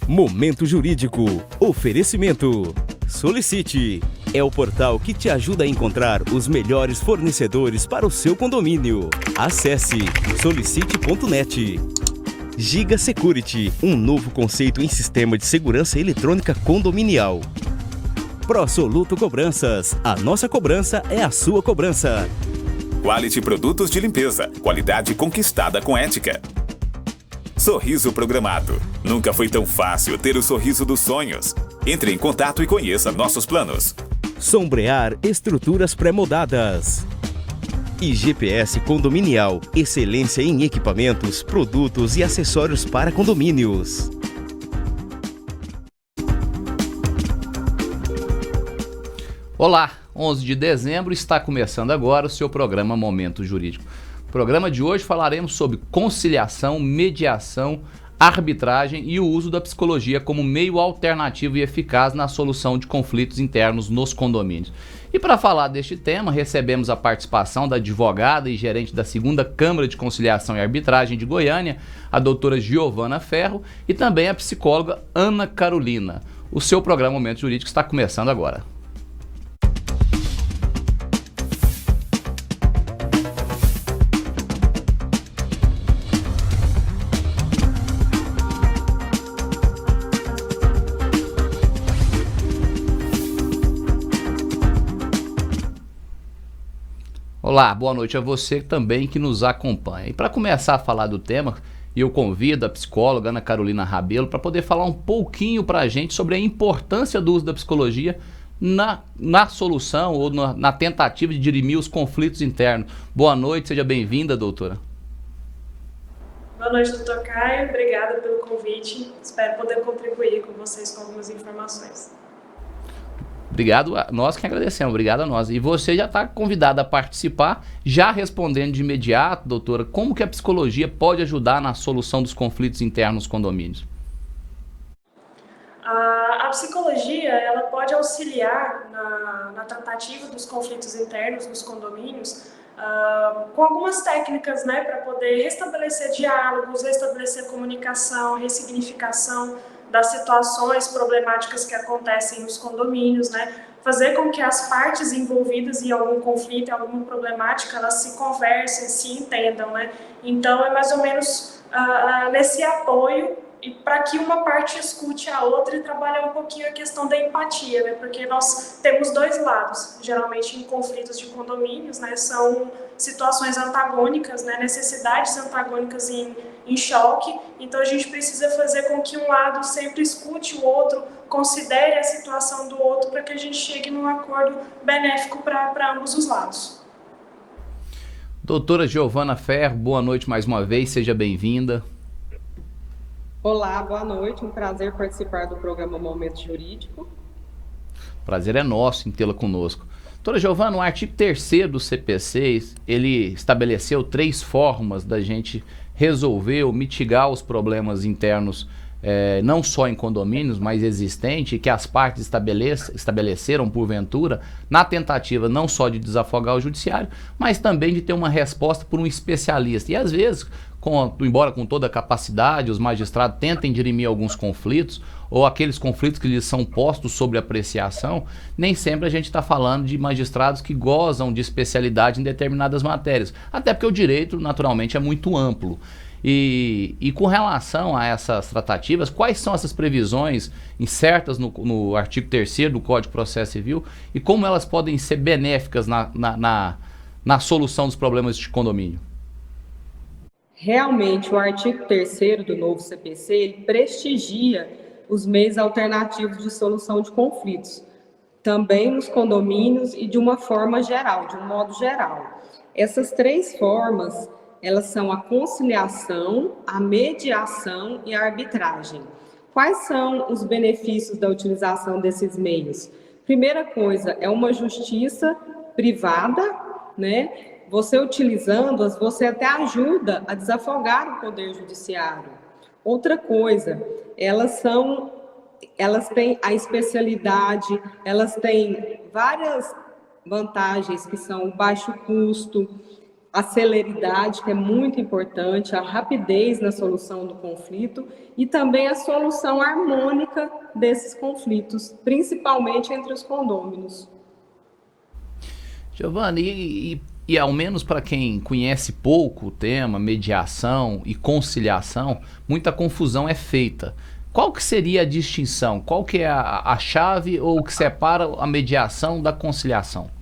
Momento Jurídico. Oferecimento. Solicite. É o portal que te ajuda a encontrar os melhores fornecedores para o seu condomínio. Acesse solicite.net. Giga Security, um novo conceito em sistema de segurança eletrônica condominial. ProSoluto Cobranças. A nossa cobrança é a sua cobrança. Quality Produtos de Limpeza. Qualidade conquistada com ética. Sorriso Programado. Nunca foi tão fácil ter o sorriso dos sonhos. Entre em contato e conheça nossos planos. Sombrear Estruturas Pré-moldadas. E GPS Condominial. Excelência em equipamentos, produtos e acessórios para condomínios. Olá, 11 de dezembro está começando agora o seu programa Momento Jurídico. No programa de hoje falaremos sobre conciliação, mediação, arbitragem e o uso da psicologia como meio alternativo e eficaz na solução de conflitos internos nos condomínios. E para falar deste tema, recebemos a participação da advogada e gerente da 2ª Câmara de Conciliação e Arbitragem de Goiânia, a doutora Giovana Ferro, e também a psicóloga Ana Carolina. O seu programa Momento Jurídico está começando agora. Olá, boa noite a você também que nos acompanha. E para começar a falar do tema, eu convido a psicóloga Ana Carolina Rabelo para poder falar um pouquinho para a gente sobre a importância do uso da psicologia na solução ou na tentativa de dirimir os conflitos internos. Boa noite, seja bem-vinda, doutora. Boa noite, doutor Caio. Obrigada pelo convite. Espero poder contribuir com vocês com algumas informações. Obrigado a nós que agradecemos, obrigado a nós. E você já está convidada a participar, já respondendo de imediato, doutora, como que a psicologia pode ajudar na solução dos conflitos internos nos condomínios? A psicologia, ela pode auxiliar na tratativa dos conflitos internos nos condomínios com algumas técnicas, né, para poder restabelecer diálogos, restabelecer comunicação, ressignificação das situações problemáticas que acontecem nos condomínios, né? Fazer com que as partes envolvidas em algum conflito, em alguma problemática, elas se conversem, se entendam, né? Então, é mais ou menos nesse apoio e para que uma parte escute a outra e trabalhar um pouquinho a questão da empatia, né? Porque nós temos dois lados, geralmente em conflitos de condomínios, né? São situações antagônicas, né? Necessidades antagônicas em choque, então a gente precisa fazer com que um lado sempre escute o outro, considere a situação do outro para que a gente chegue num acordo benéfico para ambos os lados. Doutora Giovana Ferro, boa noite mais uma vez, seja bem-vinda. Olá, boa noite, um prazer participar do programa Momento Jurídico. Prazer é nosso em tê-la conosco. Doutora Giovana, o artigo 3º do CPC, ele estabeleceu 3 formas da gente resolver ou mitigar os problemas internos, não só em condomínios, mas existentes, que as partes estabeleceram, porventura, na tentativa não só de desafogar o judiciário, mas também de ter uma resposta por um especialista. E às vezes, embora com toda a capacidade, os magistrados tentem dirimir alguns conflitos, ou aqueles conflitos que lhes são postos sobre apreciação, nem sempre a gente está falando de magistrados que gozam de especialidade em determinadas matérias, até porque o direito, naturalmente, é muito amplo. E com relação a essas tratativas, quais são essas previsões incertas no artigo 3º do Código de Processo Civil e como elas podem ser benéficas na solução dos problemas de condomínio? Realmente, o artigo 3º do novo CPC, ele prestigia os meios alternativos de solução de conflitos, também nos condomínios e de uma forma geral, de um modo geral. Essas 3 formas, elas são a conciliação, a mediação e a arbitragem. Quais são os benefícios da utilização desses meios? Primeira coisa, é uma justiça privada, né? Você utilizando-as, você até ajuda a desafogar o poder judiciário. Outra coisa, elas têm a especialidade, elas têm várias vantagens que são o baixo custo, a celeridade, que é muito importante, a rapidez na solução do conflito e também a solução harmônica desses conflitos, principalmente entre os condôminos. Giovana, e ao menos para quem conhece pouco o tema mediação e conciliação, muita confusão é feita. Qual que seria a distinção? Qual que é a chave ou o que separa a mediação da conciliação?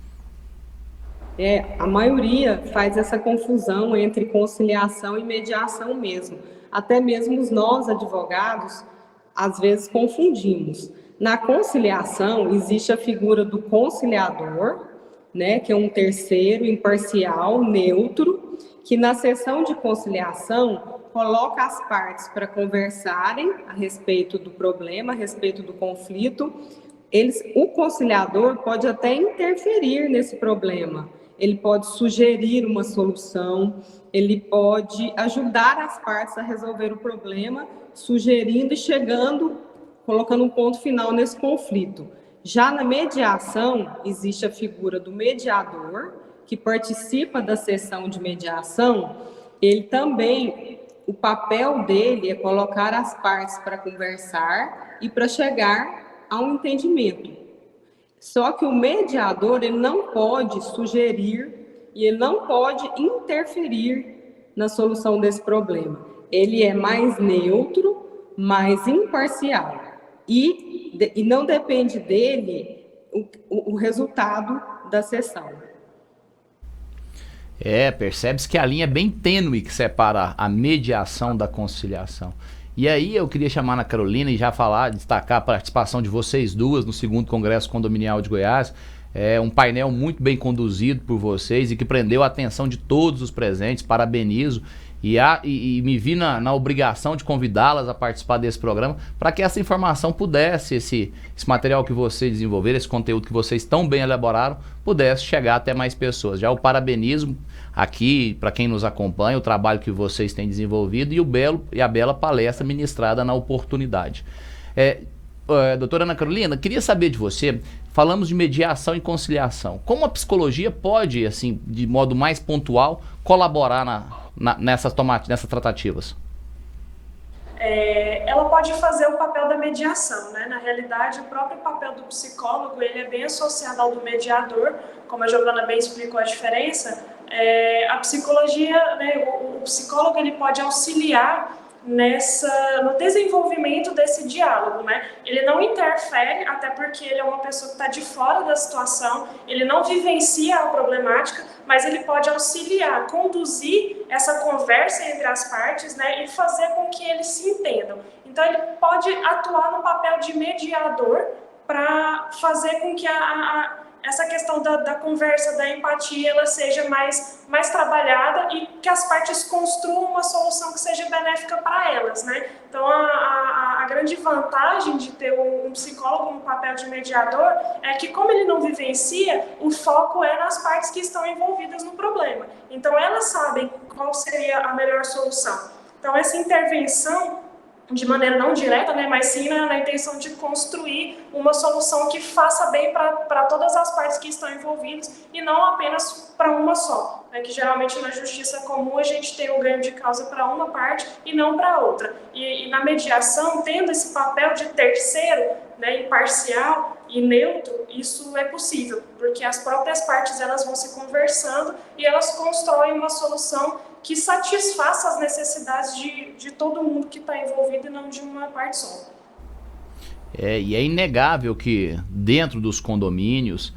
A maioria faz essa confusão entre conciliação e mediação mesmo. Até mesmo nós, advogados, às vezes confundimos. Na conciliação, existe a figura do conciliador, né, que é um terceiro imparcial, neutro, que na sessão de conciliação coloca as partes para conversarem a respeito do problema, a respeito do conflito. O conciliador pode até interferir nesse problema. Ele pode sugerir uma solução, ele pode ajudar as partes a resolver o problema, sugerindo e chegando, colocando um ponto final nesse conflito. Já na mediação, existe a figura do mediador, que participa da sessão de mediação. Ele também, o papel dele é colocar as partes para conversar e para chegar a um entendimento. Só que o mediador, ele não pode sugerir e ele não pode interferir na solução desse problema. Ele é mais neutro, mais imparcial. E não depende dele o resultado da sessão. Percebe-se que a linha é bem tênue que separa a mediação da conciliação. E aí eu queria chamar a Ana Carolina e já destacar a participação de vocês duas no 2º Congresso Condominial de Goiás. É um painel muito bem conduzido por vocês e que prendeu a atenção de todos os presentes. Parabenizo e me vi na obrigação de convidá-las a participar desse programa para que essa informação pudesse, esse material que vocês desenvolveram, esse conteúdo que vocês tão bem elaboraram, pudesse chegar até mais pessoas. Já o parabenizo aqui para quem nos acompanha, o trabalho que vocês têm desenvolvido e a bela palestra ministrada na oportunidade. Doutora Ana Carolina, queria saber de você, falamos de mediação e conciliação. Como a psicologia pode, assim, de modo mais pontual, colaborar nessas tratativas? Ela pode fazer o papel da mediação, né? Na realidade, o próprio papel do psicólogo, ele é bem associado ao do mediador, como a Giovana bem explicou a diferença. A psicologia, né, o psicólogo, ele pode auxiliar no desenvolvimento desse diálogo, né? Ele não interfere, até porque ele é uma pessoa que está de fora da situação, ele não vivencia a problemática, mas ele pode auxiliar, conduzir essa conversa entre as partes, né, e fazer com que eles se entendam. Então ele pode atuar no papel de mediador para fazer com que essa questão da conversa, da empatia, ela seja mais trabalhada e que as partes construam uma solução que seja benéfica para elas, né? Então, a grande vantagem de ter um psicólogo no papel de mediador é que, como ele não vivencia, o foco é nas partes que estão envolvidas no problema. Então, elas sabem qual seria a melhor solução. Então, essa intervenção, de maneira não direta, né, mas sim na intenção de construir uma solução que faça bem para todas as partes que estão envolvidas e não apenas para uma só, né, que geralmente na justiça comum a gente tem o ganho de causa para uma parte e não para outra. E na mediação, tendo esse papel de terceiro, né, imparcial e neutro, isso é possível, porque as próprias partes elas vão se conversando e elas constroem uma solução que satisfaça as necessidades de todo mundo que está envolvido e não de uma parte só. E é inegável que dentro dos condomínios,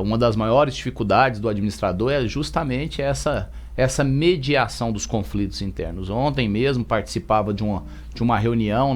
uma das maiores dificuldades do administrador é justamente essa mediação dos conflitos internos. Ontem mesmo participava de uma reunião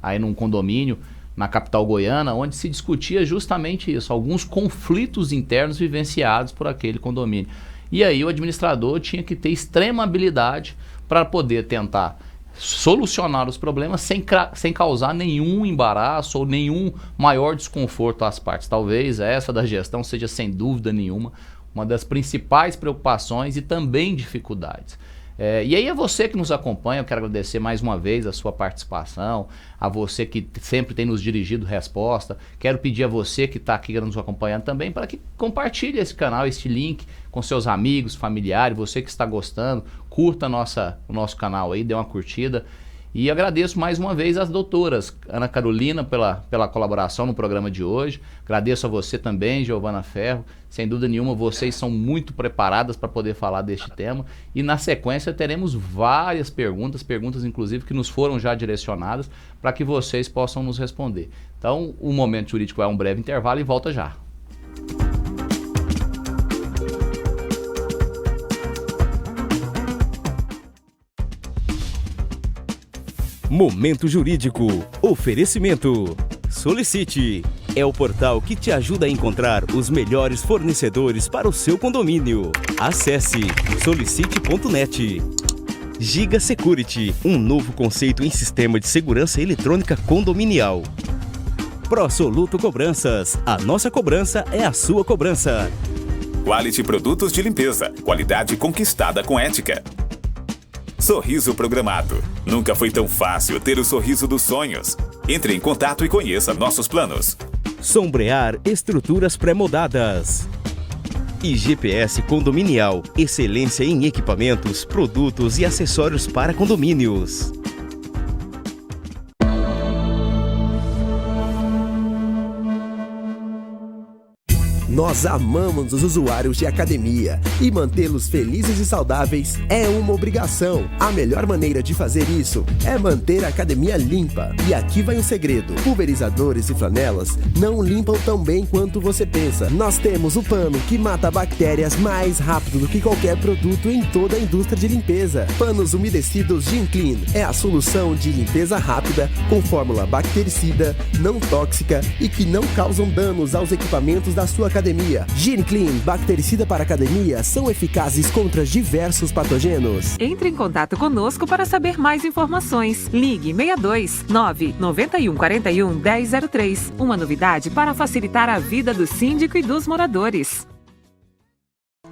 aí num condomínio na capital goiana, onde se discutia justamente isso, alguns conflitos internos vivenciados por aquele condomínio. E aí o administrador tinha que ter extrema habilidade para poder tentar solucionar os problemas sem causar nenhum embaraço ou nenhum maior desconforto às partes. Talvez essa da gestão seja, sem dúvida nenhuma, uma das principais preocupações e também dificuldades. E aí é você que nos acompanha, eu quero agradecer mais uma vez a sua participação, a você que sempre tem nos dirigido resposta. Quero pedir a você que está aqui nos acompanhando também para que compartilhe esse canal, este link com seus amigos, familiares, você que está gostando, curta o nosso canal aí, dê uma curtida. E agradeço mais uma vez às doutoras Ana Carolina pela colaboração no programa de hoje. Agradeço a você também, Giovana Ferro. Sem dúvida nenhuma, vocês são muito preparadas para poder falar deste tema. E na sequência teremos várias perguntas inclusive que nos foram já direcionadas para que vocês possam nos responder. Então, o Momento Jurídico é um breve intervalo e volta já. Momento Jurídico. Oferecimento. Solicite. É o portal que te ajuda a encontrar os melhores fornecedores para o seu condomínio. Acesse solicite.net. Giga Security, um novo conceito em sistema de segurança eletrônica condominial. ProSoluto Cobranças. A nossa cobrança é a sua cobrança. Quality Produtos de Limpeza. Qualidade conquistada com ética. Sorriso Programado. Nunca foi tão fácil ter o sorriso dos sonhos. Entre em contato e conheça nossos planos. Sombrear estruturas pré-moldadas. E GPS Condominial. Excelência em equipamentos, produtos e acessórios para condomínios. Nós amamos os usuários de academia e mantê-los felizes e saudáveis é uma obrigação. A melhor maneira de fazer isso é manter a academia limpa. E aqui vai um segredo: pulverizadores e flanelas não limpam tão bem quanto você pensa. Nós temos o pano que mata bactérias mais rápido do que qualquer produto em toda a indústria de limpeza. Panos umedecidos GenClean é a solução de limpeza rápida com fórmula bactericida, não tóxica e que não causam danos aos equipamentos da sua academia. GenClean, bactericida para academia, são eficazes contra diversos patogênios. Entre em contato conosco para saber mais informações. Ligue 62 991 41 1003. Uma novidade para facilitar a vida do síndico e dos moradores.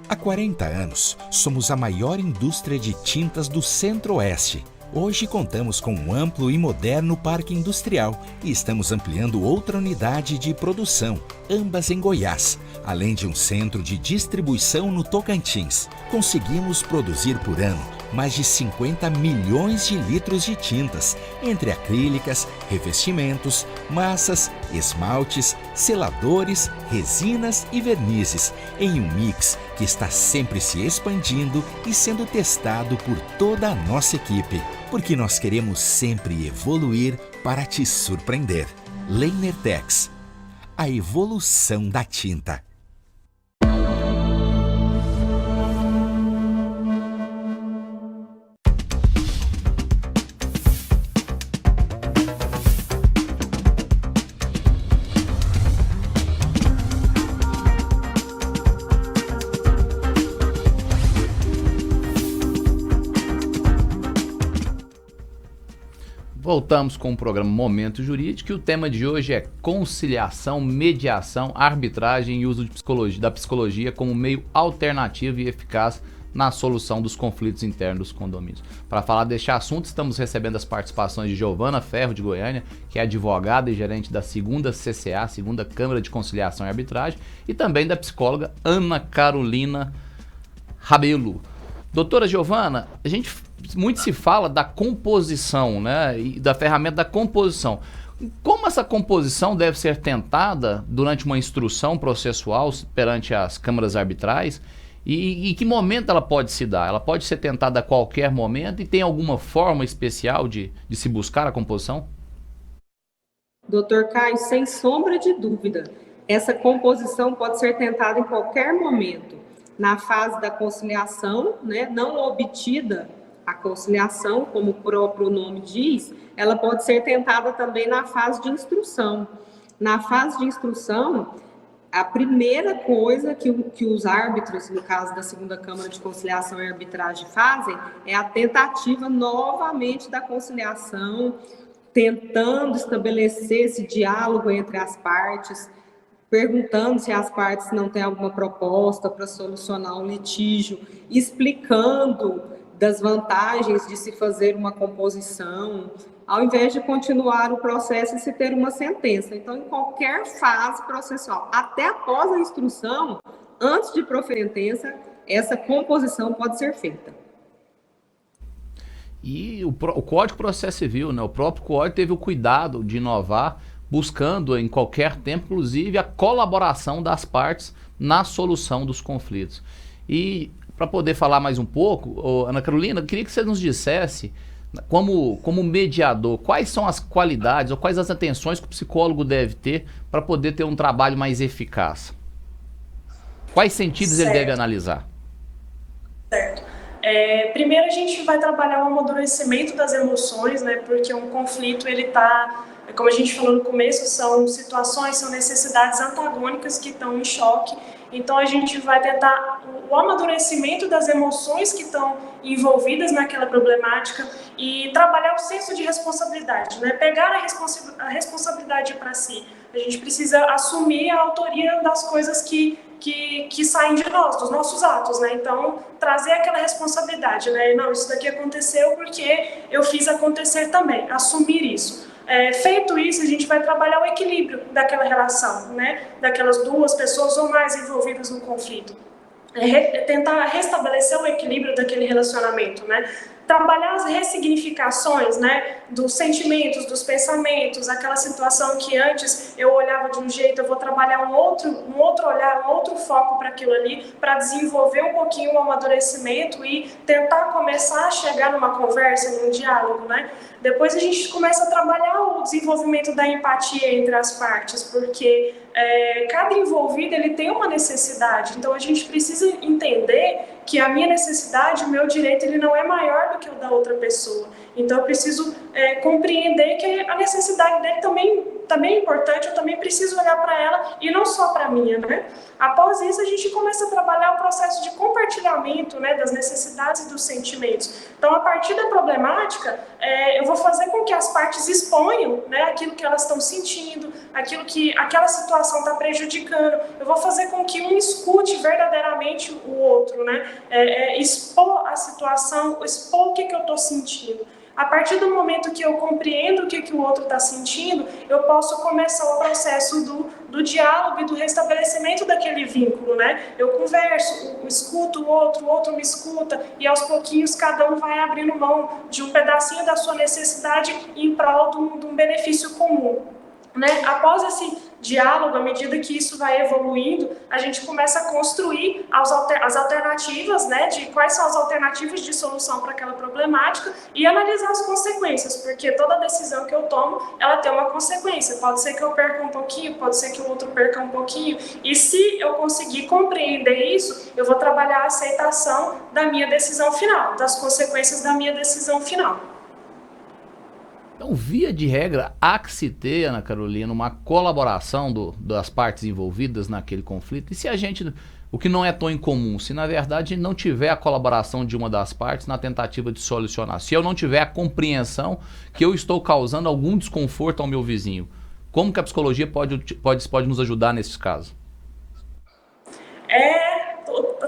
Há 40 anos, somos a maior indústria de tintas do Centro-Oeste. Hoje contamos com um amplo e moderno parque industrial e estamos ampliando outra unidade de produção, ambas em Goiás, além de um centro de distribuição no Tocantins. Conseguimos produzir por ano mais de 50 milhões de litros de tintas, entre acrílicas, revestimentos, massas, esmaltes, seladores, resinas e vernizes, em um mix que está sempre se expandindo e sendo testado por toda a nossa equipe, porque nós queremos sempre evoluir para te surpreender. Lehner-Tex, a evolução da tinta. Voltamos com o programa Momento Jurídico e o tema de hoje é conciliação, mediação, arbitragem e uso da psicologia como meio alternativo e eficaz na solução dos conflitos internos dos condomínios. Para falar deste assunto, estamos recebendo as participações de Giovana Ferro, de Goiânia, que é advogada e gerente da 2ª CCA, 2ª Câmara de Conciliação e Arbitragem, e também da psicóloga Ana Carolina Rabelo. Doutora Giovana, muito se fala da composição, né, e da ferramenta da composição. Como essa composição deve ser tentada durante uma instrução processual perante as câmaras arbitrais e que momento ela pode se dar? Ela pode ser tentada a qualquer momento e tem alguma forma especial de se buscar a composição? Doutor Caio, sem sombra de dúvida, essa composição pode ser tentada em qualquer momento. Na fase da conciliação, né, não obtida a conciliação, como o próprio nome diz, ela pode ser tentada também na fase de instrução. Na fase de instrução, a primeira coisa que os árbitros, no caso da 2ª Câmara de Conciliação e Arbitragem, fazem é a tentativa novamente da conciliação, tentando estabelecer esse diálogo entre as partes, perguntando se as partes não têm alguma proposta para solucionar um litígio, explicando das vantagens de se fazer uma composição, ao invés de continuar o processo e se ter uma sentença. Então, em qualquer fase processual, até após a instrução, antes de proferir sentença, essa composição pode ser feita. E o Código de Processo Civil, né, o próprio Código teve o cuidado de inovar, buscando em qualquer tempo, inclusive, a colaboração das partes na solução dos conflitos. E para poder falar mais um pouco, Ana Carolina, eu queria que você nos dissesse, como mediador, quais são as qualidades ou quais as atenções que o psicólogo deve ter para poder ter um trabalho mais eficaz? Quais sentidos ele deve analisar? Certo. Primeiro a gente vai trabalhar o amadurecimento das emoções, né? Porque um conflito, ele está, como a gente falou no começo, são situações, são necessidades antagônicas que estão em choque. Então a gente vai tentar o amadurecimento das emoções que estão envolvidas naquela problemática e trabalhar o senso de responsabilidade, né? Pegar a responsabilidade para si. A gente precisa assumir a autoria das coisas que saem de nós, dos nossos atos, né? Então, trazer aquela responsabilidade, né? Não, isso daqui aconteceu porque eu fiz acontecer também, assumir isso. Feito isso, a gente vai trabalhar o equilíbrio daquela relação, né? Daquelas duas pessoas ou mais envolvidas no conflito. Tentar restabelecer o equilíbrio daquele relacionamento, né? Trabalhar as ressignificações, né, dos sentimentos, dos pensamentos, aquela situação que antes eu olhava de um jeito, eu vou trabalhar um outro olhar, um outro foco para aquilo ali, para desenvolver um pouquinho o amadurecimento e tentar começar a chegar numa conversa, num diálogo, né? Depois a gente começa a trabalhar o desenvolvimento da empatia entre as partes, porque cada envolvido ele tem uma necessidade, então a gente precisa entender que a minha necessidade, o meu direito, ele não é maior do que o da outra pessoa. Então eu preciso compreender que a necessidade dele também é importante, eu também preciso olhar para ela e não só para a minha, né? Após isso, a gente começa a trabalhar o processo de compartilhamento, né, das necessidades e dos sentimentos. Então, a partir da problemática, eu vou fazer com que as partes exponham, né, aquilo que elas estão sentindo, aquilo que aquela situação está prejudicando. Eu vou fazer com que um escute verdadeiramente o outro, né? Expor a situação, expor o que eu estou sentindo. A partir do momento que eu compreendo o que o outro está sentindo, eu posso começar o processo do diálogo e do restabelecimento daquele vínculo, né? Eu converso, eu escuto o outro me escuta, e aos pouquinhos cada um vai abrindo mão de um pedacinho da sua necessidade em prol de um benefício comum, né? Após esse diálogo, à medida que isso vai evoluindo, a gente começa a construir as alternativas, né, de quais são as alternativas de solução para aquela problemática e analisar as consequências, porque toda decisão que eu tomo, ela tem uma consequência. Pode ser que eu perca um pouquinho, pode ser que o outro perca um pouquinho, e se eu conseguir compreender isso, eu vou trabalhar a aceitação da minha decisão final, das consequências da minha decisão final. Então, via de regra, há que se ter, Ana Carolina, uma colaboração das partes envolvidas naquele conflito. E se a gente, o que não é tão incomum, se na verdade não tiver a colaboração de uma das partes na tentativa de solucionar, se eu não tiver a compreensão que eu estou causando algum desconforto ao meu vizinho, como que a psicologia pode nos ajudar nesses casos?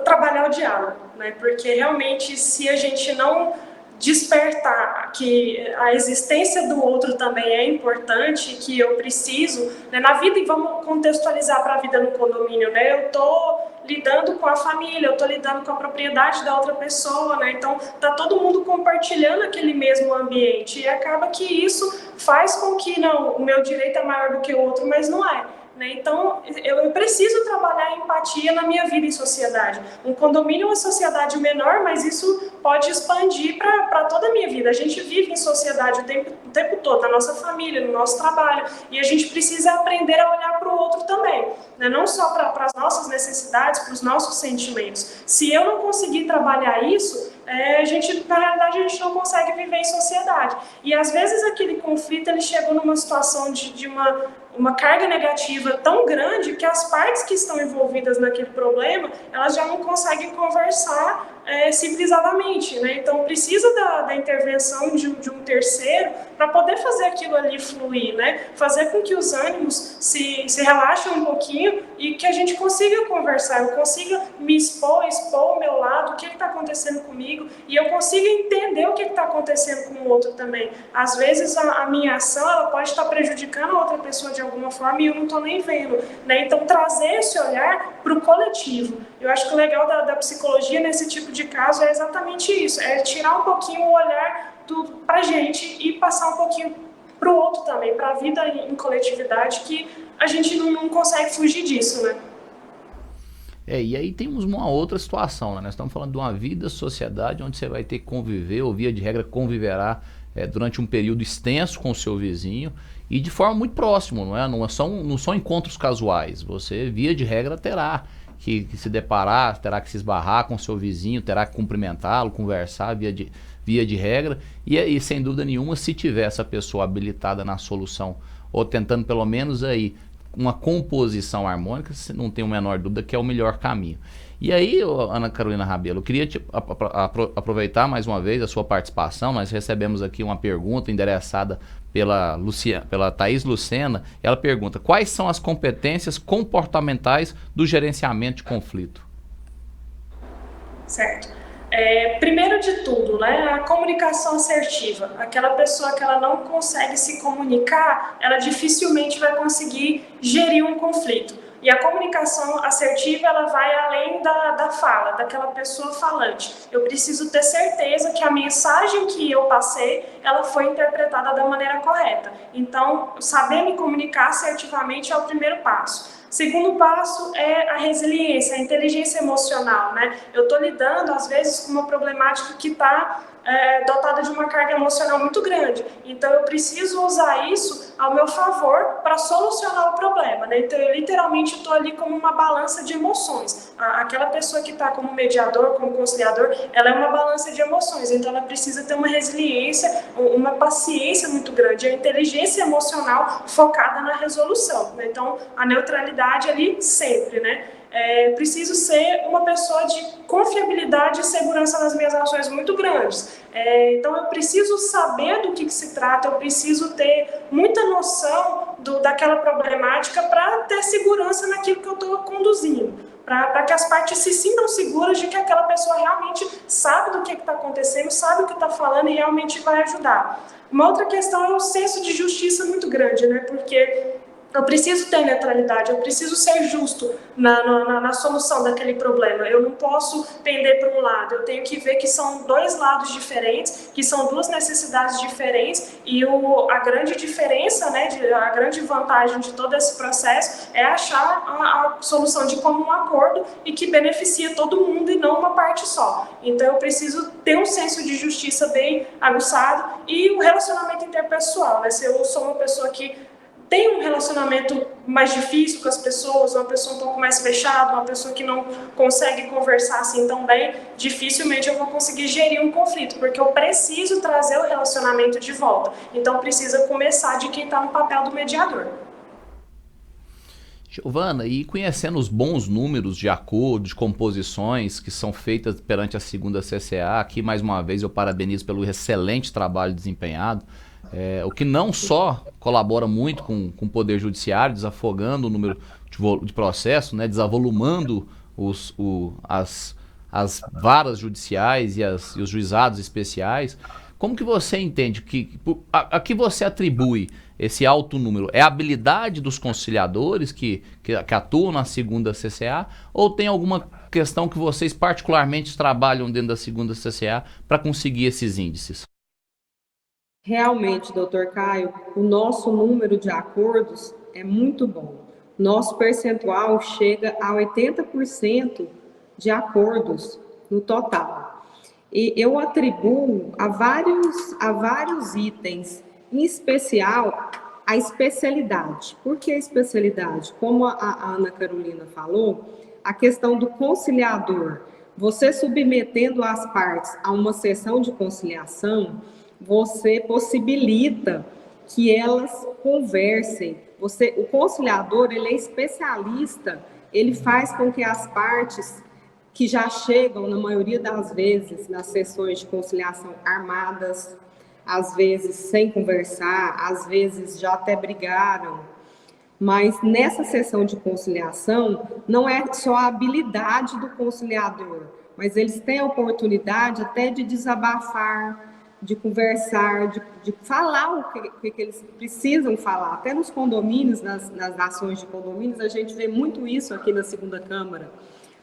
Trabalhar o diálogo, né? Porque realmente se a gente não despertar que a existência do outro também é importante, que eu preciso, né, na vida, e vamos contextualizar para a vida no condomínio, né, eu estou lidando com a família, eu estou lidando com a propriedade da outra pessoa, né, então está todo mundo compartilhando aquele mesmo ambiente, e acaba que isso faz com que, não, o meu direito é maior do que o outro, mas não é. Então, eu preciso trabalhar a empatia na minha vida em sociedade. Um condomínio é uma sociedade menor, mas isso pode expandir para toda a minha vida. A gente vive em sociedade o tempo todo, na nossa família, no nosso trabalho, e a gente precisa aprender a olhar para o outro também, né? Não só para as nossas necessidades, para os nossos sentimentos. Se eu não conseguir trabalhar isso, na realidade, a gente não consegue viver em sociedade. E às vezes aquele conflito ele chegou numa situação de uma carga negativa tão grande que as partes que estão envolvidas naquele problema, elas já não conseguem conversar civilizadamente, né? Então precisa da intervenção de um terceiro para poder fazer aquilo ali fluir, né? Fazer com que os ânimos se relaxem um pouquinho e que a gente consiga conversar, eu consiga me expor o meu lado, o que está acontecendo comigo, e eu consiga entender o que está acontecendo com o outro também. Às vezes a minha ação ela pode estar prejudicando a outra pessoa de alguma forma e eu não estou nem vendo, né? Então trazer esse olhar para o coletivo. Eu acho que o legal da psicologia nesse tipo de caso é exatamente isso, é tirar um pouquinho o olhar para a gente e passar um pouquinho para o outro também, para a vida em coletividade, que a gente não consegue fugir disso, né? E aí temos uma outra situação, né? Nós estamos falando de uma vida, sociedade, onde você vai ter que conviver, ou via de regra conviverá durante um período extenso com o seu vizinho e de forma muito próxima, não é? Não são encontros casuais, você via de regra terá que se deparar, terá que se esbarrar com o seu vizinho, terá que cumprimentá-lo, conversar via de regra, e sem dúvida nenhuma, se tiver essa pessoa habilitada na solução, ou tentando pelo menos aí uma composição harmônica, você não tem a menor dúvida que é o melhor caminho. E aí, Ana Carolina Rabelo, eu queria aproveitar mais uma vez a sua participação. Nós recebemos aqui uma pergunta endereçada pela Thaís Lucena. Ela pergunta: quais são as competências comportamentais do gerenciamento de conflito? Certo. Primeiro de tudo, né, a comunicação assertiva. Aquela pessoa que ela não consegue se comunicar, ela dificilmente vai conseguir gerir um conflito. E a comunicação assertiva, ela vai além da fala, daquela pessoa falante. Eu preciso ter certeza que a mensagem que eu passei, ela foi interpretada da maneira correta. Então, saber me comunicar assertivamente é o primeiro passo. Segundo passo é a resiliência, a inteligência emocional, né? Eu estou lidando, às vezes, com uma problemática que está dotada de uma carga emocional muito grande. Então, eu preciso usar isso ao meu favor para solucionar o problema, né? Então, eu literalmente estou ali como uma balança de emoções. Aquela pessoa que está como mediador, como conciliador, ela é uma balança de emoções. Então, ela precisa ter uma resiliência, uma paciência muito grande, a inteligência emocional focada na resolução, né? Então, a neutralidade ali sempre, né? Preciso ser uma pessoa de confiabilidade e segurança nas minhas ações muito grandes. Então, eu preciso saber do que se trata, eu preciso ter muita noção daquela problemática para ter segurança naquilo que eu estou conduzindo, para que as partes se sintam seguras de que aquela pessoa realmente sabe do que está acontecendo, sabe o que está falando e realmente vai ajudar. Uma outra questão é o senso de justiça muito grande, né? Porque eu preciso ter neutralidade, eu preciso ser justo na solução daquele problema. Eu não posso pender para um lado, eu tenho que ver que são dois lados diferentes, que são duas necessidades diferentes, e a grande diferença, né, a grande vantagem de todo esse processo é achar a solução de comum acordo e que beneficia todo mundo e não uma parte só. Então eu preciso ter um senso de justiça bem aguçado e o relacionamento interpessoal, né? Se eu sou uma pessoa que tem um relacionamento mais difícil com as pessoas, uma pessoa um pouco mais fechada, uma pessoa que não consegue conversar assim tão bem, dificilmente eu vou conseguir gerir um conflito, porque eu preciso trazer o relacionamento de volta. Então precisa começar de quem está no papel do mediador. Giovana, e conhecendo os bons números de acordo, de composições que são feitas perante a segunda CCA, aqui mais uma vez eu parabenizo pelo excelente trabalho desempenhado, o que não só colabora muito com o Poder Judiciário, desafogando o número de processos, né, desavolumando as varas judiciais e os juizados especiais. Como que você entende a que você atribui esse alto número? É a habilidade dos conciliadores que atuam na segunda CCA, ou tem alguma questão que vocês particularmente trabalham dentro da segunda CCA para conseguir esses índices? Realmente, doutor Caio, o nosso número de acordos é muito bom. Nosso percentual chega a 80% de acordos no total. E eu atribuo a vários itens, em especial a especialidade. Por que a especialidade? Como a Ana Carolina falou, a questão do conciliador. Você submetendo as partes a uma sessão de conciliação, você possibilita que elas conversem. O conciliador, ele é especialista, ele faz com que as partes que já chegam, na maioria das vezes, nas sessões de conciliação armadas, às vezes sem conversar, às vezes já até brigaram. Mas nessa sessão de conciliação, não é só a habilidade do conciliador, mas eles têm a oportunidade até de desabafar, de conversar, de falar o que eles precisam falar. Até nos condomínios, nas ações de condomínios, a gente vê muito isso aqui na segunda Câmara.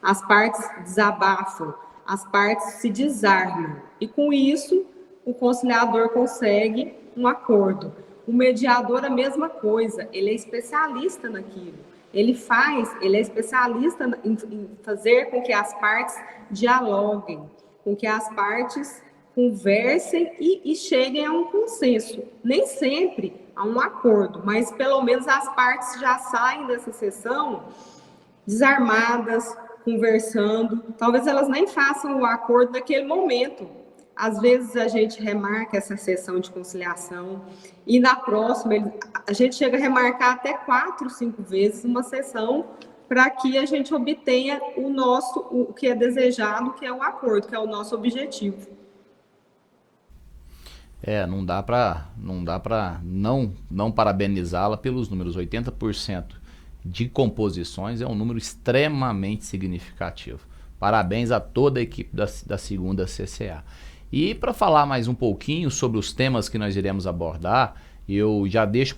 As partes desabafam, as partes se desarmam. E com isso, o conciliador consegue um acordo. O mediador, a mesma coisa, ele é especialista naquilo. Ele é especialista em fazer com que as partes dialoguem, com que as partes conversem e cheguem a um consenso. Nem sempre a um acordo, mas pelo menos as partes já saem dessa sessão desarmadas, conversando. Talvez elas nem façam o acordo naquele momento. Às vezes a gente remarca essa sessão de conciliação e na próxima a gente chega a remarcar até 4, 5 vezes uma sessão para que a gente obtenha o que é desejado, que é o acordo, que é o nosso objetivo. Não dá para não parabenizá-la pelos números. 80% de composições é um número extremamente significativo. Parabéns a toda a equipe da segunda CCA. E para falar mais um pouquinho sobre os temas que nós iremos abordar, eu já deixo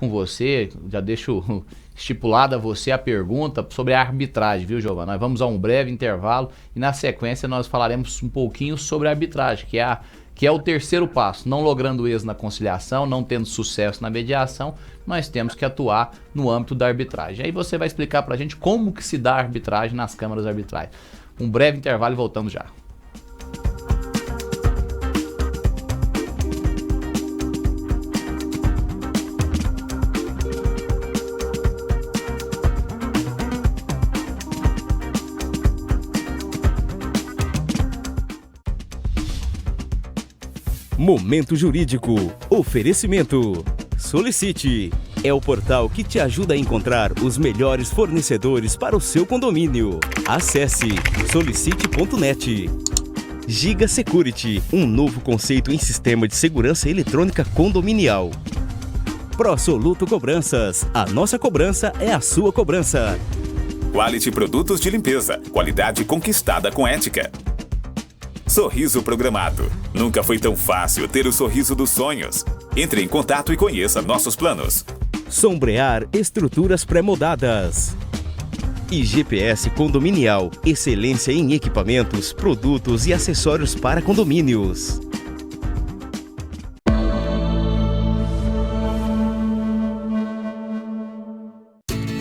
estipulada a você a pergunta sobre a arbitragem, viu, Giovana? Nós vamos a um breve intervalo e na sequência nós falaremos um pouquinho sobre a arbitragem, que é o terceiro passo. Não logrando êxito na conciliação, não tendo sucesso na mediação, nós temos que atuar no âmbito da arbitragem. Aí você vai explicar para a gente como que se dá a arbitragem nas câmaras arbitrais. Um breve intervalo e voltamos já. Momento Jurídico. Oferecimento. Solicite. É o portal que te ajuda a encontrar os melhores fornecedores para o seu condomínio. Acesse solicite.net. Giga Security, um novo conceito em sistema de segurança eletrônica condominial. ProSoluto Cobranças. A nossa cobrança é a sua cobrança. Quality Produtos de Limpeza. Qualidade conquistada com ética. Sorriso Programado. Nunca foi tão fácil ter o sorriso dos sonhos. Entre em contato e conheça nossos planos. Sombrear estruturas pré-moldadas. IGPS Condominial. Excelência em equipamentos, produtos e acessórios para condomínios.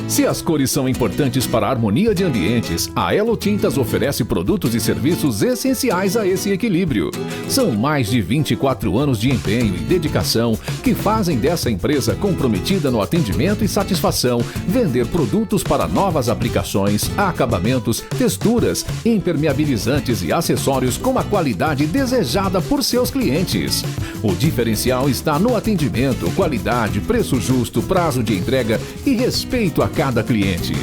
Se as cores são importantes para a harmonia de ambientes, a Elo Tintas oferece produtos e serviços essenciais a esse equilíbrio. São mais de 24 anos de empenho e dedicação que fazem dessa empresa comprometida no atendimento e satisfação vender produtos para novas aplicações, acabamentos, texturas, impermeabilizantes e acessórios com a qualidade desejada por seus clientes. O diferencial está no atendimento, qualidade, preço justo, prazo de entrega e respeito a cada cliente.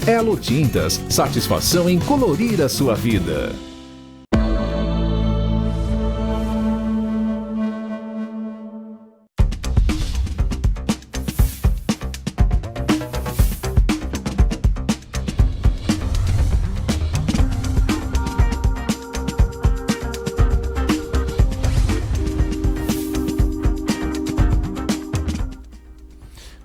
Elo Tintas, satisfação em colorir a sua vida.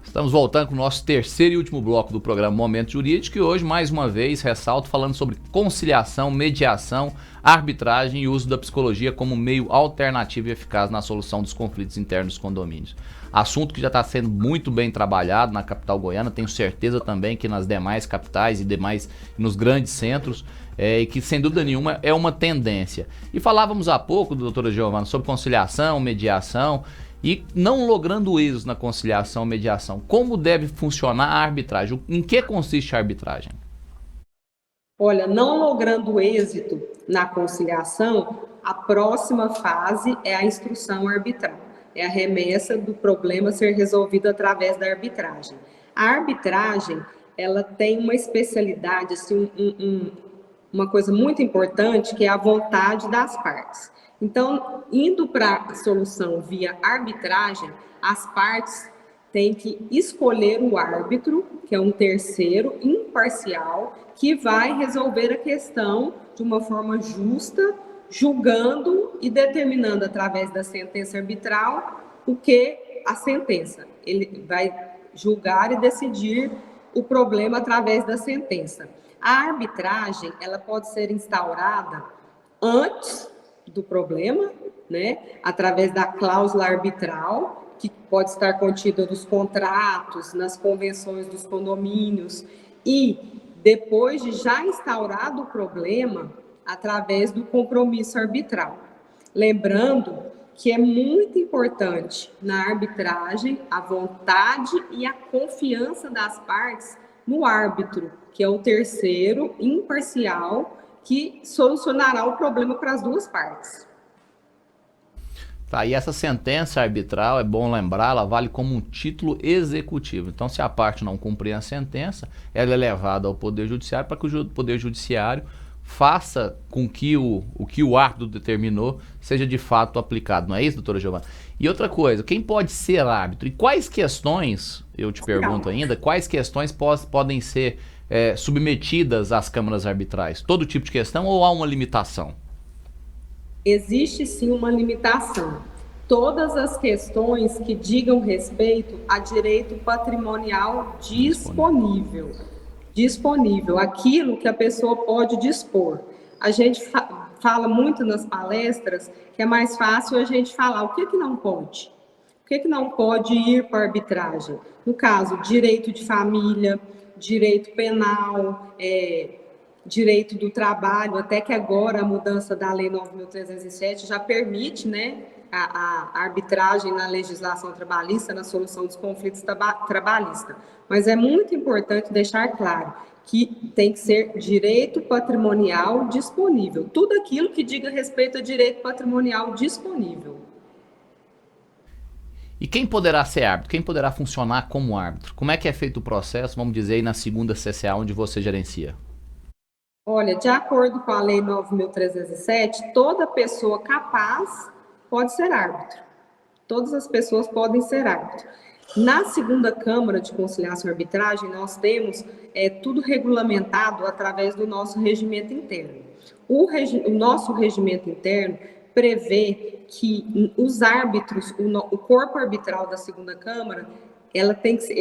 Estamos voltando com o nosso terceiro e último bloco do programa Momento Jurídico e hoje, mais uma vez, ressalto falando sobre conciliação, mediação, arbitragem e uso da psicologia como meio alternativo e eficaz na solução dos conflitos internos dos condomínios. Assunto que já está sendo muito bem trabalhado na capital goiana, tenho certeza também que nas demais capitais e nos grandes centros, e que sem dúvida nenhuma é uma tendência. E falávamos há pouco, doutora Giovana, sobre conciliação, mediação. E não logrando êxito na conciliação ou mediação, como deve funcionar a arbitragem? Em que consiste a arbitragem? Olha, não logrando êxito na conciliação, a próxima fase é a instrução arbitral. É a remessa do problema ser resolvido através da arbitragem. A arbitragem, ela tem uma especialidade, assim, uma coisa muito importante, que é a vontade das partes. Então, indo para a solução via arbitragem, as partes têm que escolher o árbitro, que é um terceiro imparcial, que vai resolver a questão de uma forma justa, julgando e determinando através da sentença arbitral o que a sentença. Ele vai julgar e decidir o problema através da sentença. A arbitragem, ela pode ser instaurada antes do problema, né, através da cláusula arbitral, que pode estar contida nos contratos, nas convenções dos condomínios, e depois de já instaurado o problema, através do compromisso arbitral. Lembrando que é muito importante na arbitragem a vontade e a confiança das partes no árbitro, que é o terceiro imparcial que solucionará o problema para as duas partes. Tá, e essa sentença arbitral, é bom lembrar, ela vale como um título executivo. Então, se a parte não cumprir a sentença, ela é levada ao Poder Judiciário para que o Poder Judiciário faça com que o que o árbitro determinou seja de fato aplicado. Não é isso, doutora Giovana? E outra coisa, quem pode ser árbitro? E quais questões, eu te pergunto ainda, quais questões podem ser submetidas às câmaras arbitrais? Todo tipo de questão ou há uma limitação? Existe sim uma limitação. Todas as questões que digam respeito a direito patrimonial disponível, aquilo que a pessoa pode dispor. A gente fala muito nas palestras que é mais fácil a gente falar o que não pode. O que não pode ir para a arbitragem? No caso, direito de família, direito penal, direito do trabalho, até que agora a mudança da Lei 9.307 já permite, né, a arbitragem na legislação trabalhista, na solução dos conflitos trabalhistas. Mas é muito importante deixar claro que tem que ser direito patrimonial disponível. Tudo aquilo que diga respeito a direito patrimonial disponível. E quem poderá ser árbitro? Quem poderá funcionar como árbitro? Como é que é feito o processo, vamos dizer, aí na segunda CCA, onde você gerencia? Olha, de acordo com a Lei 9.307, toda pessoa capaz pode ser árbitro. Todas as pessoas podem ser árbitro. Na segunda Câmara de Conciliação e Arbitragem, nós temos tudo regulamentado através do nosso regimento interno. O nosso regimento interno prevê que os árbitros, o corpo arbitral da segunda Câmara, ele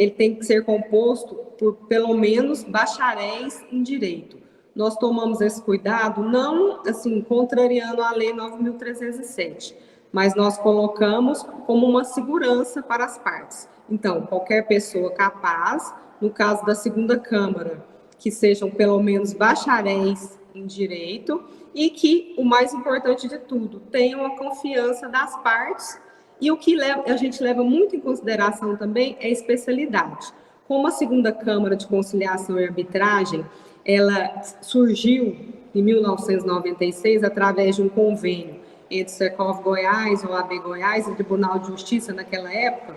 tem que ser composto por pelo menos bacharéis em direito. Nós tomamos esse cuidado, não assim, contrariando a Lei 9.307, mas nós colocamos como uma segurança para as partes. Então, qualquer pessoa capaz, no caso da segunda Câmara, que sejam pelo menos bacharéis em direito e que, o mais importante de tudo, tenham a confiança das partes. E o que a gente leva muito em consideração também é a especialidade. Como a segunda Câmara de Conciliação e Arbitragem, ela surgiu em 1996 através de um convênio entre Sercov Goiás, OAB Goiás e o Tribunal de Justiça naquela época.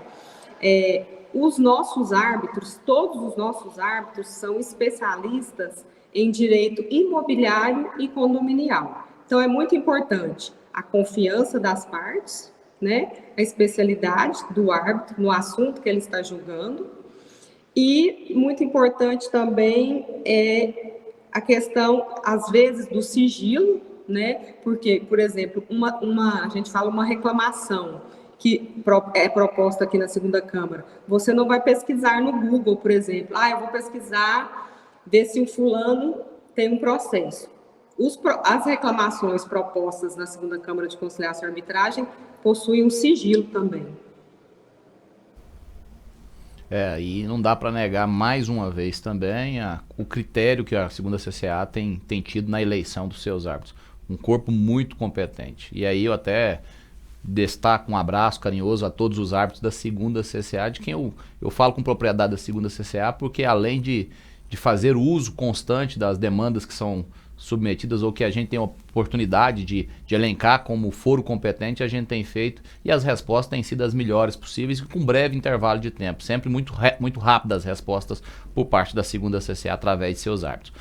Os nossos árbitros, todos os nossos árbitros são especialistas em direito imobiliário e condominial. Então, é muito importante a confiança das partes, né? A especialidade do árbitro no assunto que ele está julgando. E muito importante também é a questão, às vezes, do sigilo, né? Porque, por exemplo, a gente fala uma reclamação que é proposta aqui na segunda Câmara. Você não vai pesquisar no Google, por exemplo. Eu vou pesquisar, ver se o fulano tem um processo. As reclamações propostas na segunda Câmara de Conciliação e Arbitragem possuem um sigilo também. E não dá para negar mais uma vez também o critério que a segunda CCA tem tido na eleição dos seus árbitros. Um corpo muito competente. E aí eu até destaco um abraço carinhoso a todos os árbitros da segunda CCA, de quem eu falo com propriedade da segunda CCA, porque além de fazer o uso constante das demandas que são submetidas ou que a gente tem a oportunidade de elencar como foro competente, a gente tem feito e as respostas têm sido as melhores possíveis e com breve intervalo de tempo, sempre muito rápidas as respostas por parte da segunda CCA através de seus árbitros.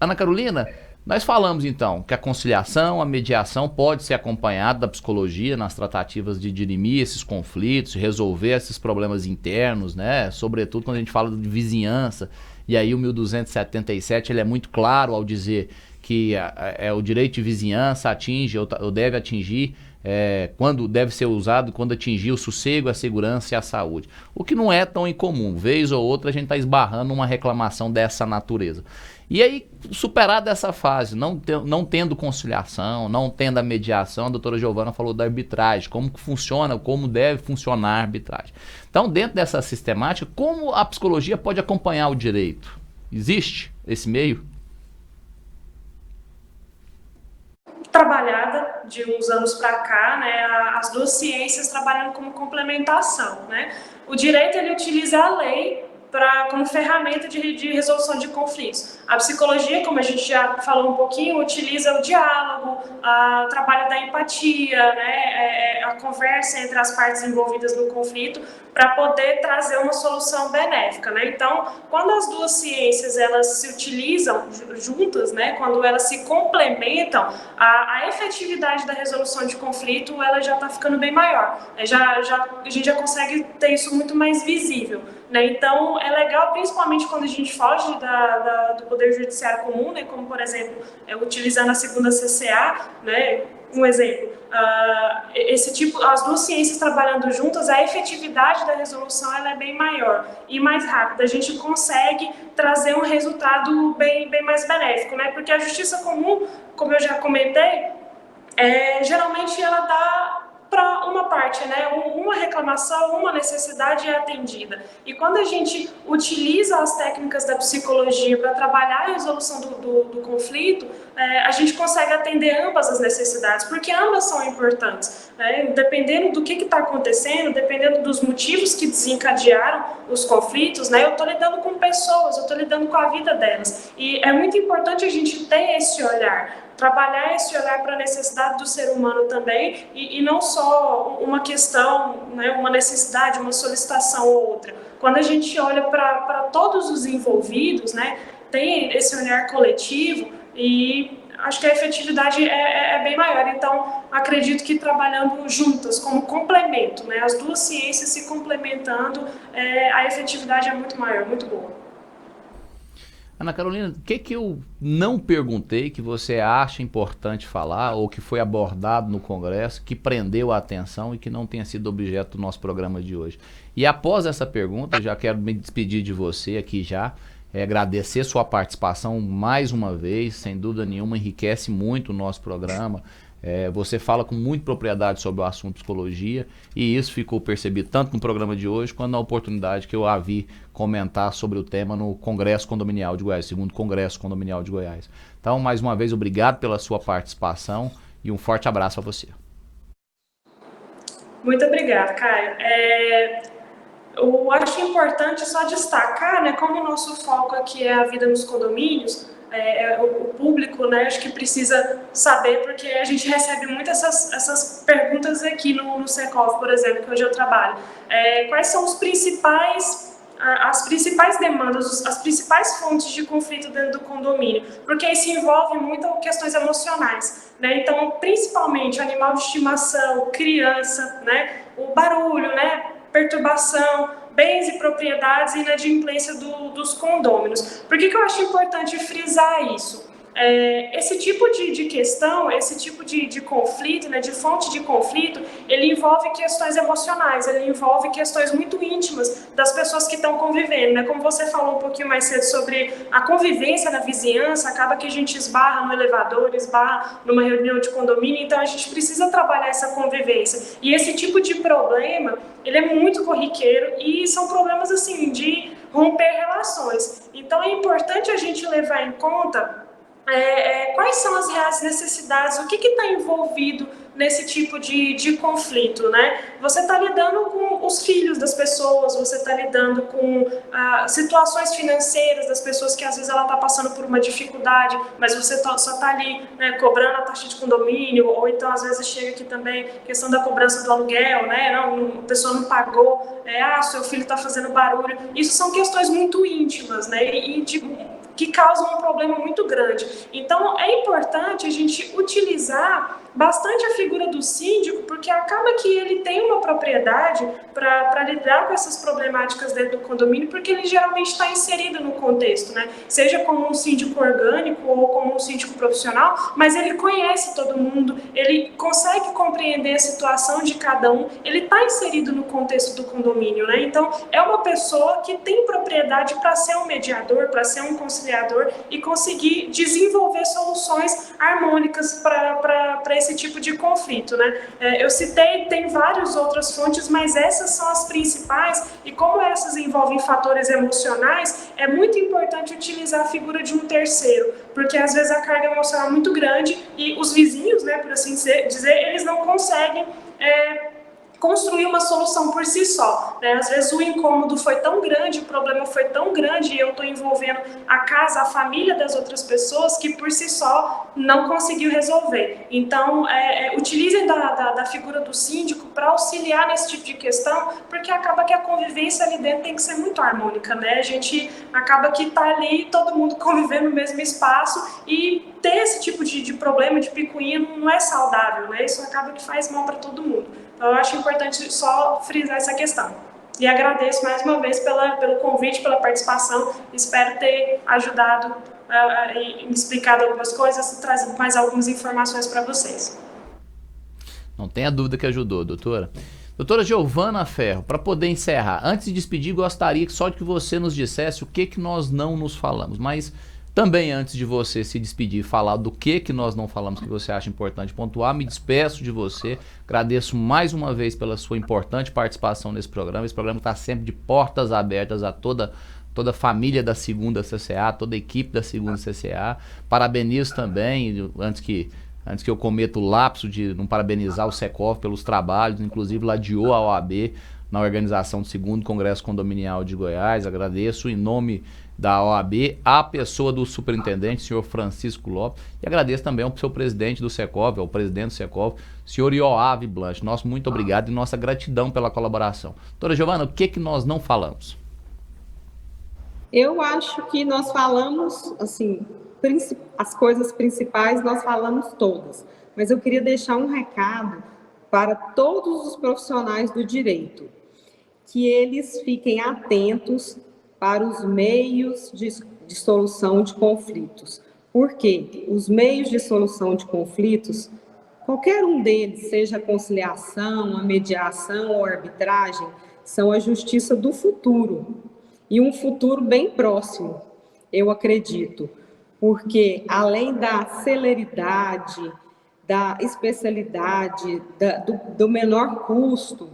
Ana Carolina, nós falamos então que a conciliação, a mediação pode ser acompanhada da psicologia nas tratativas de dirimir esses conflitos, resolver esses problemas internos, né? Sobretudo quando a gente fala de vizinhança. E aí o 1277 ele é muito claro ao dizer que o direito de vizinhança atinge ou deve atingir quando deve ser usado, quando atingir o sossego, a segurança e a saúde. O que não é tão incomum. Vez ou outra a gente está esbarrando uma reclamação dessa natureza. E aí, superada essa fase, não tendo conciliação, não tendo a mediação, a doutora Giovana falou da arbitragem, como que funciona, como deve funcionar a arbitragem. Então, dentro dessa sistemática, como a psicologia pode acompanhar o direito? Existe esse meio? Trabalhada de uns anos para cá, né, as duas ciências trabalhando como complementação, né? O direito ele utiliza a lei como ferramenta de resolução de conflitos. A psicologia, como a gente já falou um pouquinho, utiliza o diálogo, o trabalho da empatia, né, a conversa entre as partes envolvidas no conflito para poder trazer uma solução benéfica, né? Então, quando as duas ciências elas se utilizam juntas, né, quando elas se complementam, a efetividade da resolução de conflito ela já está ficando bem maior. A gente já consegue ter isso muito mais visível, né? Então, é legal, principalmente quando a gente foge do Poder Judiciário comum, né? Como, por exemplo, utilizando a segunda CCA, né? Um exemplo, as duas ciências trabalhando juntas, a efetividade da resolução ela é bem maior e mais rápida. A gente consegue trazer um resultado bem mais benéfico, né? Porque a justiça comum, como eu já comentei, geralmente ela dá para uma parte, né? Uma reclamação, uma necessidade é atendida. E quando a gente utiliza as técnicas da psicologia para trabalhar a resolução do conflito, a gente consegue atender ambas as necessidades, porque ambas são importantes, né? Dependendo do que está acontecendo, dependendo dos motivos que desencadearam os conflitos, né? Eu estou lidando com pessoas, eu estou lidando com a vida delas. E é muito importante a gente ter esse olhar, trabalhar esse olhar para a necessidade do ser humano também, e não só uma questão, né, uma necessidade, uma solicitação ou outra. Quando a gente olha para todos os envolvidos, né, tem esse olhar coletivo e acho que a efetividade é bem maior. Então, acredito que trabalhando juntas, como complemento, né, as duas ciências se complementando, a efetividade é muito maior, muito boa. Ana Carolina, o que eu não perguntei que você acha importante falar ou que foi abordado no Congresso, que prendeu a atenção e que não tenha sido objeto do nosso programa de hoje? E após essa pergunta, já quero me despedir de você aqui já, agradecer sua participação mais uma vez, sem dúvida nenhuma, enriquece muito o nosso programa. Você fala com muita propriedade sobre o assunto psicologia e isso ficou percebido tanto no programa de hoje quanto na oportunidade que eu a vi comentar sobre o tema no Congresso Condominial de Goiás, segundo Congresso Condominial de Goiás. Então, mais uma vez, obrigado pela sua participação e um forte abraço a você. Muito obrigada, Caio. Eu acho importante só destacar, né, como o nosso foco aqui é a vida nos condomínios, o público, né, acho que precisa saber, porque a gente recebe muito essas perguntas aqui no Secov, por exemplo, que hoje eu trabalho. Quais são as principais demandas, as principais fontes de conflito dentro do condomínio? Porque isso envolve muito questões emocionais, né? Então, principalmente animal de estimação, criança, né, o barulho, né, perturbação, bens e propriedades e inadimplência dos condôminos. Por que eu acho importante frisar isso? Esse tipo de questão, esse tipo de conflito, né, de fonte de conflito, ele envolve questões emocionais, ele envolve questões muito íntimas das pessoas que estão convivendo, né? Como você falou um pouquinho mais cedo sobre a convivência na vizinhança, acaba que a gente esbarra no elevador, esbarra numa reunião de condomínio, então a gente precisa trabalhar essa convivência. E esse tipo de problema, ele é muito corriqueiro e são problemas assim de romper relações. Então é importante a gente levar em conta quais são as reais necessidades, o que está envolvido nesse tipo de conflito, né? Você está lidando com os filhos das pessoas, você está lidando com situações financeiras das pessoas que às vezes ela está passando por uma dificuldade, mas você só está ali, né, cobrando a taxa de condomínio, ou então às vezes chega aqui também questão da cobrança do aluguel, né? Não, a pessoa não pagou, seu filho está fazendo barulho. Isso são questões muito íntimas, né? E que causam um problema muito grande. Então, é importante a gente utilizar bastante a figura do síndico, porque acaba que ele tem uma propriedade para lidar com essas problemáticas dentro do condomínio, porque ele geralmente está inserido no contexto, né? Seja como um síndico orgânico ou como um síndico profissional, mas ele conhece todo mundo, ele consegue compreender a situação de cada um, ele está inserido no contexto do condomínio, né? Então, é uma pessoa que tem propriedade para ser um mediador, para ser um conciliador e conseguir desenvolver soluções harmônicas para esse tipo de conflito, né? Eu citei, tem várias outras fontes, mas essas são as principais, e como essas envolvem fatores emocionais, é muito importante utilizar a figura de um terceiro, porque às vezes a carga emocional é muito grande e os vizinhos, né, por assim dizer, eles não conseguem construir uma solução por si só, né? Às vezes o incômodo foi tão grande, o problema foi tão grande e eu estou envolvendo a casa, a família das outras pessoas que por si só não conseguiu resolver. Então, utilizem da figura do síndico para auxiliar nesse tipo de questão, porque acaba que a convivência ali dentro tem que ser muito harmônica, né? A gente acaba que está ali todo mundo convivendo no mesmo espaço e ter esse tipo de problema, de picuinha, não é saudável, né? Isso acaba que faz mal para todo mundo. Então, eu acho importante só frisar essa questão. E agradeço mais uma vez pelo convite, pela participação. Espero ter ajudado e explicado algumas coisas, trazido mais algumas informações para vocês. Não tenha dúvida que ajudou, doutora. Doutora Giovana Ferro, para poder encerrar, antes de despedir, gostaria só de que você nos dissesse o que nós não nos falamos, mas também antes de você se despedir e falar do que nós não falamos que você acha importante pontuar, me despeço de você, agradeço mais uma vez pela sua importante participação nesse programa. Esse programa está sempre de portas abertas a toda a família da segunda CCA, toda a equipe da segunda CCA. Parabenizo também, antes que eu cometa o lapso de não parabenizar o Secov pelos trabalhos, inclusive ladeou a OAB na organização do 2º Congresso Condominial de Goiás. Agradeço em nome da OAB a pessoa do superintendente, senhor Francisco Lopes, e agradeço também ao seu presidente do Secov, ao presidente do Secov, senhor Ioave Blanche. Nosso muito obrigado e nossa gratidão pela colaboração. Doutora Giovana, o que nós não falamos? Eu acho que nós falamos, assim, as coisas principais nós falamos todas, mas eu queria deixar um recado para todos os profissionais do direito, que eles fiquem atentos para os meios de solução de conflitos. Porque os meios de solução de conflitos, qualquer um deles, seja a conciliação, a mediação ou a arbitragem, são a justiça do futuro. E um futuro bem próximo, eu acredito. Porque além da celeridade, da especialidade, do menor custo,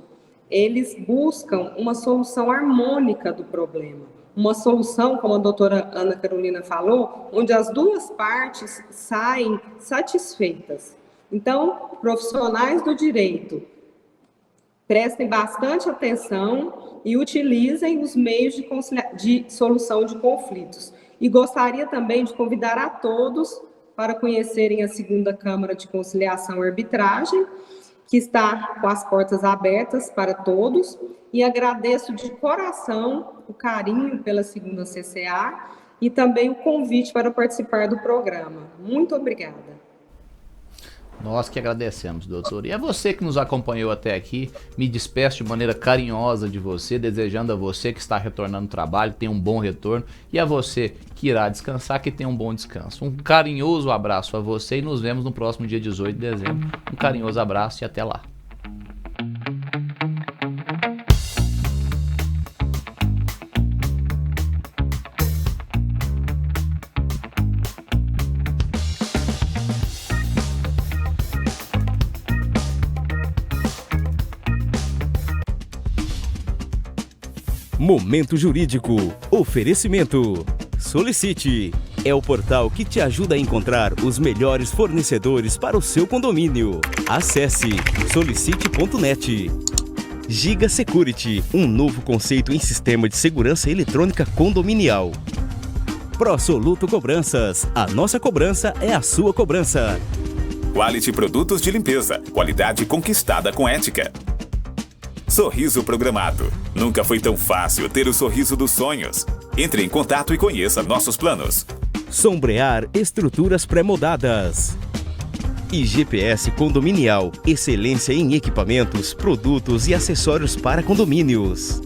eles buscam uma solução harmônica do problema. Uma solução, como a doutora Ana Carolina falou, onde as duas partes saem satisfeitas. Então, profissionais do direito, prestem bastante atenção e utilizem os meios de solução de conflitos. E gostaria também de convidar a todos para conhecerem a 2ª Câmara de Conciliação e Arbitragem, que está com as portas abertas para todos, e agradeço de coração o carinho pela 2ª CCA e também o convite para participar do programa. Muito obrigada. Nós que agradecemos, doutor. E é você que nos acompanhou até aqui. Me despeço de maneira carinhosa de você, desejando a você que está retornando ao trabalho, tenha um bom retorno, e a você que irá descansar, que tenha um bom descanso. Um carinhoso abraço a você e nos vemos no próximo dia 18 de dezembro. Um carinhoso abraço e até lá. Momento Jurídico. Oferecimento. Solicite. É o portal que te ajuda a encontrar os melhores fornecedores para o seu condomínio. Acesse solicite.net. Giga Security, um novo conceito em sistema de segurança eletrônica condominial. ProSoluto Cobranças. A nossa cobrança é a sua cobrança. Quality Produtos de Limpeza. Qualidade conquistada com ética. Sorriso Programado. Nunca foi tão fácil ter o sorriso dos sonhos. Entre em contato e conheça nossos planos. Sombrear estruturas pré-moldadas. IGPS Condominial, excelência em equipamentos, produtos e acessórios para condomínios.